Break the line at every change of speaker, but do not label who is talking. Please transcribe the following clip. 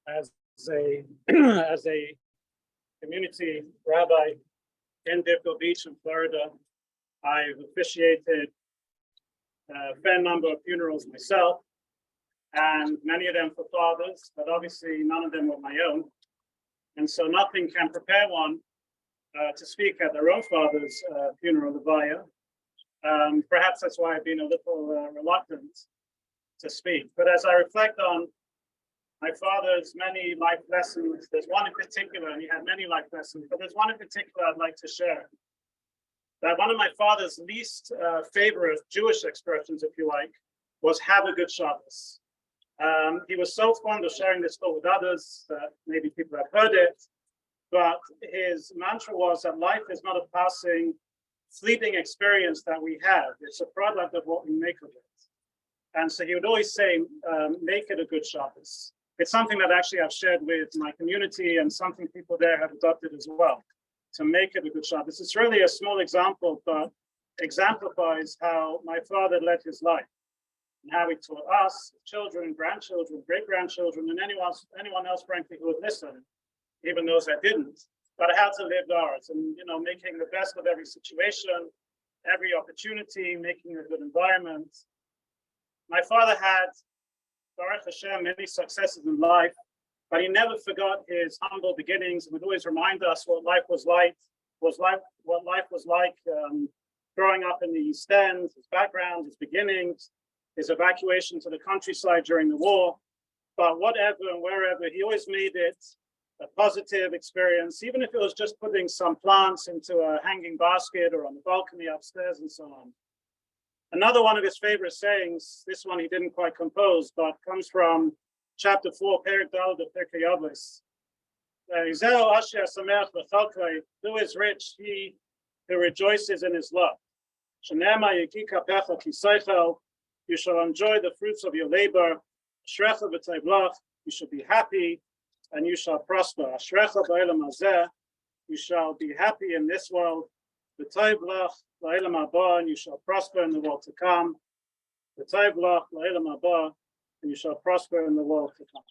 as a as a community rabbi in Deerfield Beach in Florida. I've officiated a fair number of funerals myself, and many of them for fathers, but obviously none of them were my own. And so nothing can prepare one to speak at their own father's funeral levaya. Perhaps that's why I've been a little reluctant to speak. But as I reflect on my father's many life lessons, there's one in particular, and he had many life lessons, but there's one in particular I'd like to share. That one of my father's least favorite Jewish expressions, if you like, was "have a good Shabbos." He was so fond of sharing this thought with others that maybe people have heard it, but his mantra was that life is not a passing, fleeting experience that we have. It's a product of what we make of it. And so he would always say, make it a good Shabbos. It's something that actually I've shared with my community and something people there have adopted as well, to make it a good Shabbos. It's really a small example, but exemplifies how my father led his life and how he taught us, children, grandchildren, great-grandchildren, and anyone else, frankly, who would listen, even those that didn't, but how to live ours and, making the best of every situation, every opportunity, making a good environment. My father had, Baruch Hashem, many successes in life, but he never forgot his humble beginnings. He would always remind us what life was like, growing up in the East End, his background, his beginnings, his evacuation to the countryside during the war. But whatever and wherever, he always made it a positive experience, even if it was just putting some plants into a hanging basket or on the balcony upstairs and so on. Another one of his favorite sayings, this one he didn't quite compose, but comes from chapter 4, Perek Daled of Pirkei Avos. Who is rich? He who rejoices in his love. You shall enjoy the fruits of your labor. You shall be happy and you shall prosper. You shall be happy in this world. And you shall prosper in the world to come. And you shall prosper in the world to come.